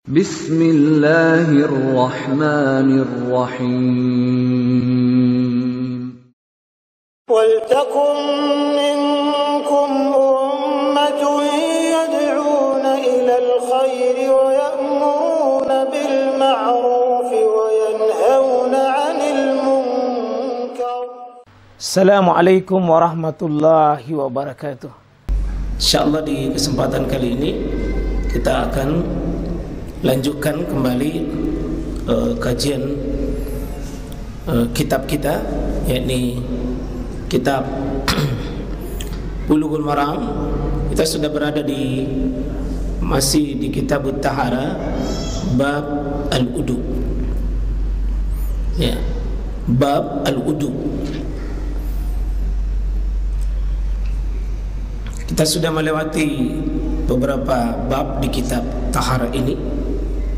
Bismillahirrahmanirrahim. Waltakum minkum ummatun yad'una ilal khairi wa ya'muruna bil ma'ruf wa yanhauna 'anil munkar. Assalamualaikum warahmatullahi wabarakatuh. Insyaallah di kesempatan kali ini kita akan lanjutkan kembali kajian kitab kita, yakni kitab Bulughul Maram. Kita sudah berada masih di kitab Tahara, bab al-wudu. Ya, bab al-wudu. Kita sudah melewati beberapa bab di kitab Tahara ini,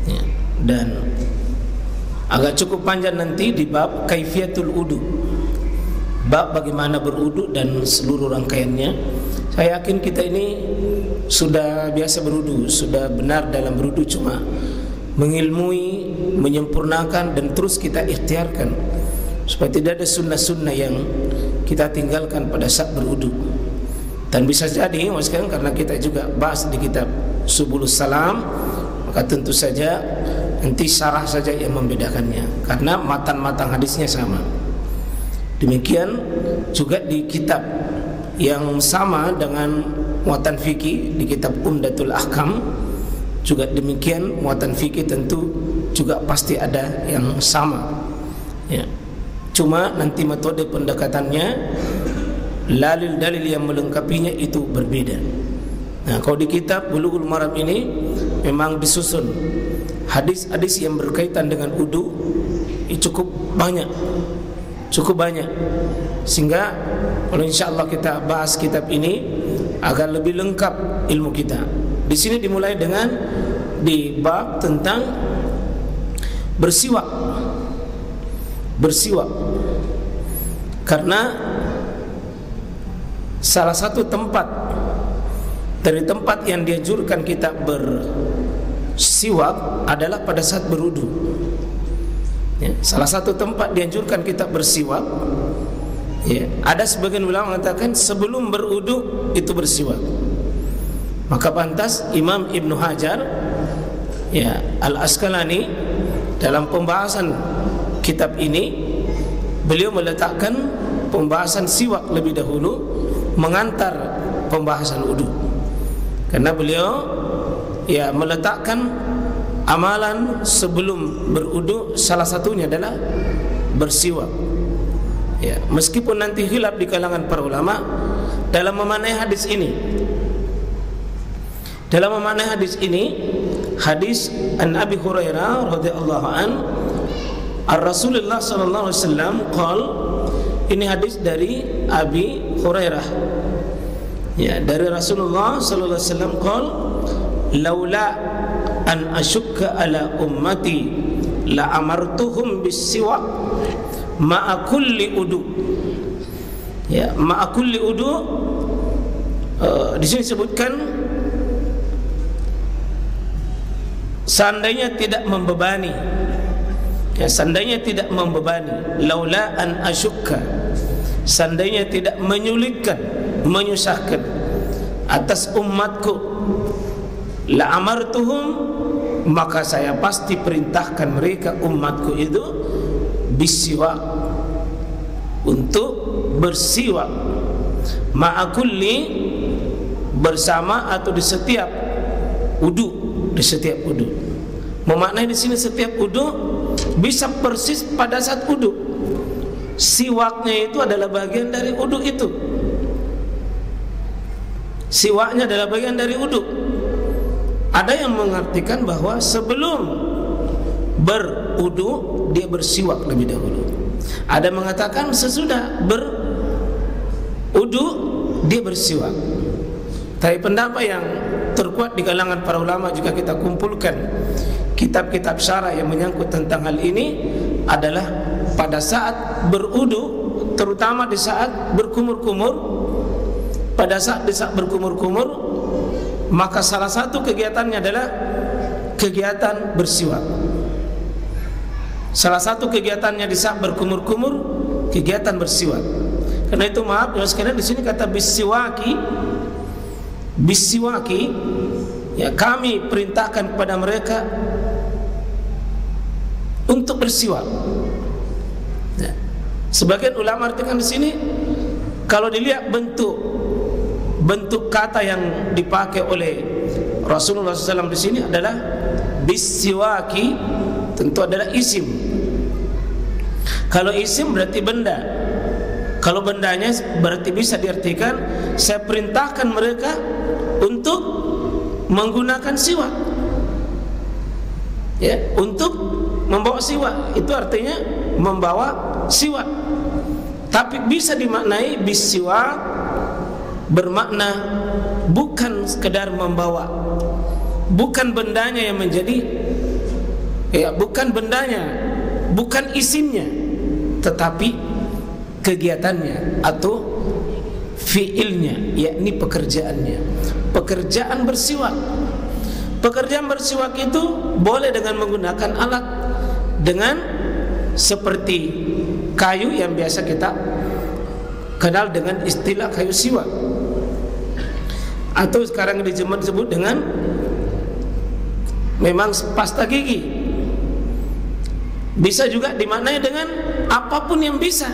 ya, dan agak cukup panjang nanti di bab Kaifiyatul Wudu, bab bagaimana berwudu dan seluruh rangkaiannya. Saya yakin kita ini sudah biasa berwudu, sudah benar dalam berwudu, cuma mengilmui, menyempurnakan dan terus kita ikhtiarkan supaya tidak ada sunnah-sunnah yang kita tinggalkan pada saat berwudu. Dan bisa jadi sekarang karena kita juga bahas di kitab Subulus Salam, maka tentu saja nanti syarah saja yang membedakannya, karena matan-matan hadisnya sama. Demikian juga di kitab yang sama dengan muatan fikih, di kitab Umdatul Ahkam juga demikian, muatan fikih tentu juga pasti ada yang sama, ya. Cuma nanti metode pendekatannya, dalil yang melengkapinya itu berbeda. Nah, kalau di kitab Bulughul Maram ini memang disusun hadis-hadis yang berkaitan dengan wudu cukup banyak, sehingga kalau insyaallah kita bahas kitab ini agar lebih lengkap ilmu kita. Di sini dimulai dengan di bab tentang bersiwak, karena salah satu tempat dari tempat yang dianjurkan kita bersiwak adalah pada saat berwudu, ya, salah satu tempat dianjurkan kita bersiwak, ya. Ada sebagian ulama mengatakan sebelum berwudu itu bersiwak. Maka pantas Imam Ibnu Hajar, ya, Al-Asqalani dalam pembahasan kitab ini beliau meletakkan pembahasan siwak lebih dahulu mengantar pembahasan wudu, karena beliau, ya, meletakkan amalan sebelum berwudu salah satunya adalah bersiwak, ya. Meskipun nanti khilaf di kalangan para ulama dalam memaknai hadis ini. Dalam memaknai hadis ini, hadis an Abi Hurairah radhiyallahu an Rasulullah sallallahu alaihi wasallam qol, ini hadis dari Abi Hurairah, ya, dari Rasulullah sallallahu alaihi wasallam qol, laula an asyukka ala ummati la amartuhum bis-siwak ma'a kulli udu. Ya, ma'a kulli udu, di sini disebutkan seandainya tidak membebani, ya, seandainya tidak membebani, laula an asyukka, seandainya tidak menyulitkan, menyusahkan atas umatku, la amartuhum, maka saya pasti perintahkan mereka, umatku itu, bisiwak, untuk bersiwak, ma'akulli, bersama atau di setiap wudu, di setiap wudu. Memaknai di sini setiap wudu bisa persis pada saat wudu. Siwaknya itu adalah bagian dari wudu itu. Siwaknya adalah bagian dari wudu. Ada yang mengartikan bahwa sebelum berwudu dia bersiwak lebih dahulu. Ada mengatakan sesudah berwudu dia bersiwak. Tapi pendapat yang terkuat di kalangan para ulama, jika kita kumpulkan kitab-kitab syarah yang menyangkut tentang hal ini, adalah pada saat berwudu, terutama di saat berkumur-kumur, pada saat di saat berkumur-kumur, maka salah satu kegiatannya adalah kegiatan bersiwak. Salah satu kegiatannya di saat berkumur-kumur, kegiatan bersiwak. Karena itu maaf ya sekalian, di sini kata bisiwaki, ya kami perintahkan kepada mereka untuk bersiwak. Ya. Sebagian ulama artikan di sini, kalau dilihat bentuk kata yang dipakai oleh Rasulullah SAW di sini adalah bisiwaki, tentu adalah isim. Kalau isim berarti benda. Kalau bendanya berarti bisa diartikan saya perintahkan mereka untuk menggunakan siwak. Ya, untuk membawa siwak, itu artinya membawa siwak. Tapi bisa dimaknai bisiwak bermakna bukan sekedar membawa, bukan bendanya yang menjadi, ya bukan bendanya, bukan isimnya, tetapi kegiatannya atau fiilnya, yakni pekerjaannya. Pekerjaan bersiwak. Pekerjaan bersiwak itu boleh dengan menggunakan alat, dengan seperti kayu yang biasa kita kenal dengan istilah kayu siwak, atau sekarang disebut dengan memang pasta gigi. Bisa juga dimaknai dengan apapun yang bisa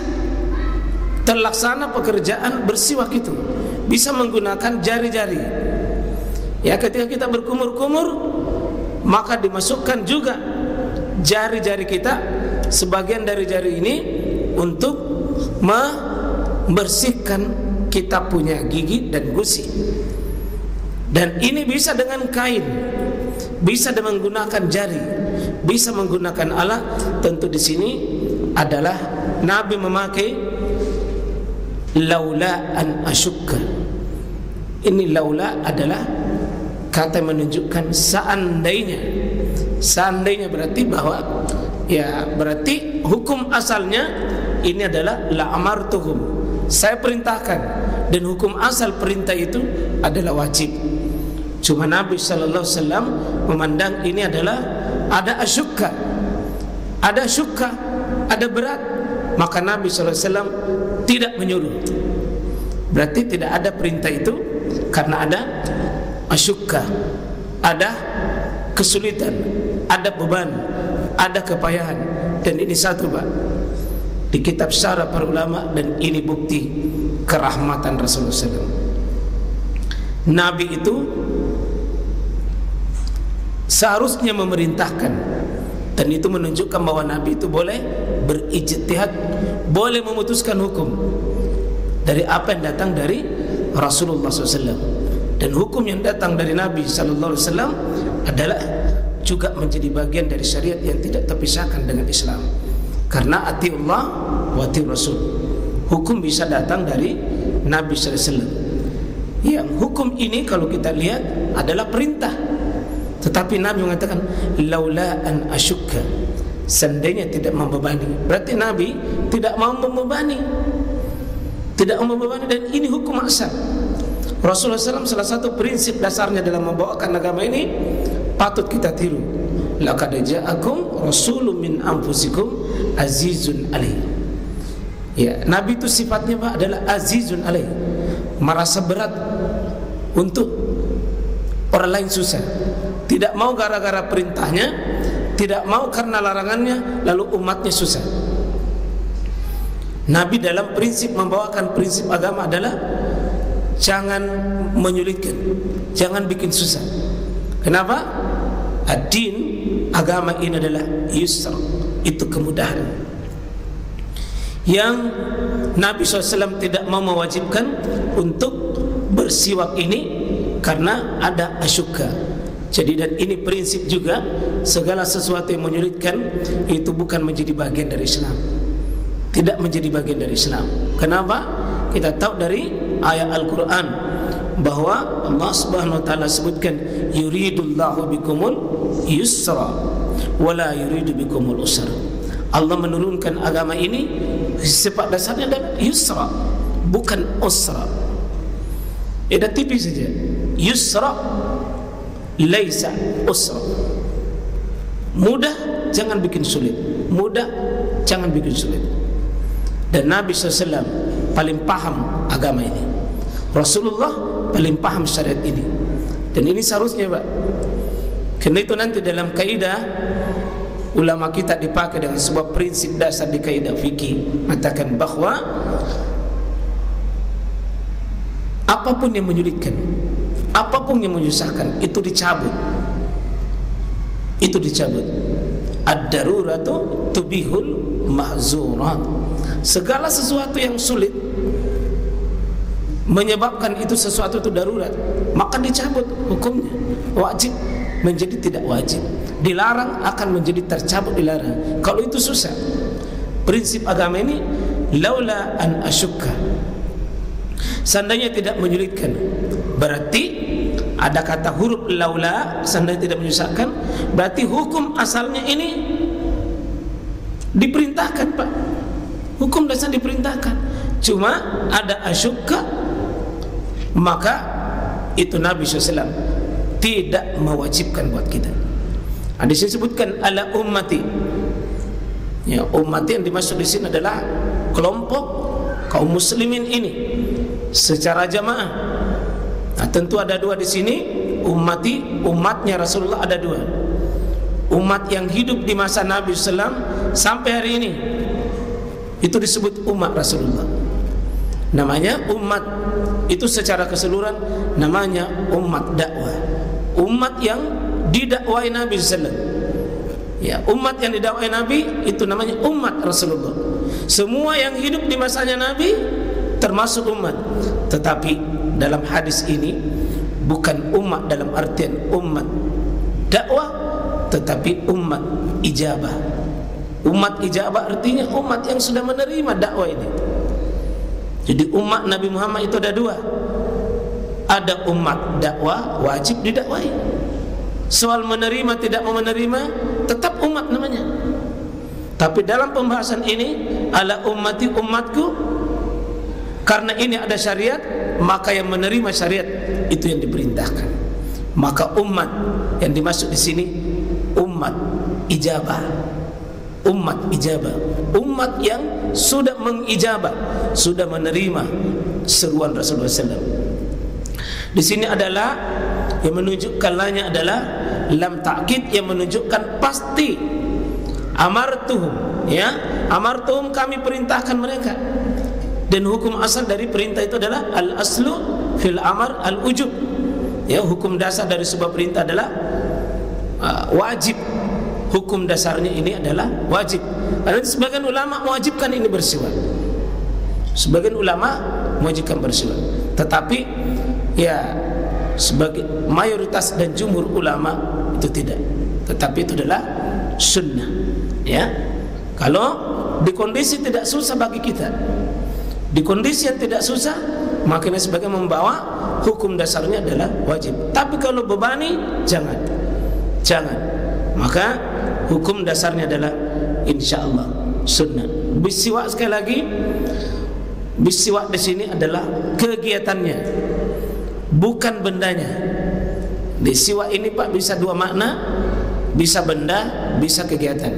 terlaksana pekerjaan bersiwak itu. Bisa menggunakan jari-jari. Ya, ketika kita berkumur-kumur, maka dimasukkan juga jari-jari kita, sebagian dari jari ini untuk membersihkan kita punya gigi dan gusi. Dan ini bisa dengan kain, bisa dengan menggunakan jari, bisa menggunakan alat. Tentu di sini adalah Nabi memakai laula an asyukka. Ini laula adalah kata menunjukkan seandainya. Seandainya berarti bahwa, ya berarti hukum asalnya ini adalah la amartuhum, saya perintahkan, dan hukum asal perintah itu adalah wajib. Cuma Nabi sallallahu alaihi wasallam memandang ini adalah ada asyukka, ada syukka, ada berat, maka Nabi sallallahu alaihi wasallam tidak menyuruh. Berarti tidak ada perintah itu karena ada asyukka, ada kesulitan, ada beban, ada kepayahan. Dan ini satu Pak, di kitab syarah para ulama, dan ini bukti kerahmatan Rasulullah SAW. Nabi itu seharusnya memerintahkan, dan itu menunjukkan bahwa Nabi itu boleh berijtihad, boleh memutuskan hukum dari apa yang datang dari Rasulullah SAW. Dan hukum yang datang dari Nabi SAW adalah juga menjadi bagian dari syariat yang tidak terpisahkan dengan Islam. Karena atiullah wa atiur Rasul, hukum bisa datang dari Nabi SAW. Yang hukum ini kalau kita lihat adalah perintah, tetapi Nabi mengatakan laula an asyukka, seandainya tidak membebani. Berarti Nabi tidak mau membebani, tidak mau membebani, dan ini hukum asal. Rasulullah SAW salah satu prinsip dasarnya dalam membawakan agama ini patut kita tiru. Laqad ja'akum rasulun min anfusikum azizun alaih. Ya, Nabi itu sifatnya Pak adalah azizun alaih, merasa berat untuk orang lain susah. Tidak mau gara-gara perintahnya, tidak mau karena larangannya lalu umatnya susah. Nabi dalam prinsip membawakan prinsip agama adalah jangan menyulitkan, jangan bikin susah. Kenapa? Ad-din, agama ini adalah yusra, itu kemudahan. Yang Nabi SAW tidak mau mewajibkan untuk bersiwak ini karena ada asyukka. Jadi, dan ini prinsip juga, segala sesuatu yang menyulitkan itu bukan menjadi bagian dari Islam, tidak menjadi bagian dari Islam. Kenapa? Kita tahu dari ayat Al-Quran bahwa Allah Subhanahu wa taala sebutkan yuridullahu bikumul yusra wala yuridu bikumul usra. Allah menurunkan agama ini sifat dasarnya adalah yusra, bukan usra. Ada tipis saja. Yusra laisa usra. Mudah, jangan bikin sulit. Mudah, jangan bikin sulit. Dan Nabi SAW paling paham agama ini. Rasulullah paling paham syariat ini. Dan ini seharusnya, Pak. Karena itu nanti dalam kaidah ulama kita dipakai dengan sebuah prinsip dasar di kaidah fikih, mengatakan bahwa apapun yang menyulitkan, apapun yang menyusahkan, itu dicabut. Itu dicabut. Ad-daruratu tubihul mahzurat. Segala sesuatu yang sulit menyebabkan itu sesuatu itu darurat, maka dicabut hukumnya. Wajib menjadi tidak wajib, dilarang akan menjadi tercabut dilarang. Kalau itu susah. Prinsip agama ini laula an asyukka, seandainya tidak menyulitkan, berarti ada kata huruf laula, seandainya tidak menyusahkan, berarti hukum asalnya ini diperintahkan, Pak. Hukum dasar diperintahkan. Cuma ada asyukka, maka itu Nabi SAW tidak mewajibkan buat kita. Ada disebutkan ala ummati. Ya, ummati yang dimaksud di sini adalah kelompok kaum muslimin ini secara jamaah. Nah, tentu ada dua di sini. Ummati, umatnya Rasulullah ada dua. Umat yang hidup di masa Nabi SAW sampai hari ini, itu disebut umat Rasulullah. Namanya umat itu secara keseluruhan namanya umat dakwah. Umat yang didakwai Nabi SAW. Ya, umat yang didakwai Nabi itu namanya umat Rasulullah. Semua yang hidup di masanya Nabi termasuk umat. Tetapi dalam hadis ini bukan umat dalam artian umat dakwah, tetapi umat ijabah. Umat ijabah artinya umat yang sudah menerima dakwah ini. Jadi umat Nabi Muhammad itu ada dua. Ada umat dakwah, wajib didakwai. Soal menerima tidak mau menerima, tetap umat namanya. Tapi dalam pembahasan ini, ala ummati, umatku, karena ini ada syariat, maka yang menerima syariat itu yang diperintahkan. Maka umat yang dimaksud di sini umat ijabah. Umat ijabah, umat yang sudah mengijabah, sudah menerima seruan Rasulullah SAW. Di sini adalah yang menunjukkan lainnya adalah lam ta'kid, yang menunjukkan pasti. Amartuhum, ya, amartuhum, kami perintahkan mereka. Dan hukum asal dari perintah itu adalah al aslu fil amar al ujub. Ya, hukum dasar dari sebuah perintah adalah wajib. Hukum dasarnya ini adalah wajib. Karena sebagian ulama mewajibkan ini bersiwak. Sebagian ulama mewajibkan bersiwak. Tetapi ya sebagai mayoritas dan jumhur ulama itu tidak. Tetapi itu adalah sunnah. Ya. Kalau di kondisi tidak susah bagi kita, di kondisi yang tidak susah, makanya sebagai membawa hukum dasarnya adalah wajib. Tapi kalau bebani, jangan. Maka hukum dasarnya adalah insyaallah sunnah. Bisiwak sekali lagi, bisiwak di sini adalah kegiatannya, bukan bendanya. Bisiwak ini Pak bisa dua makna, bisa benda, bisa kegiatan.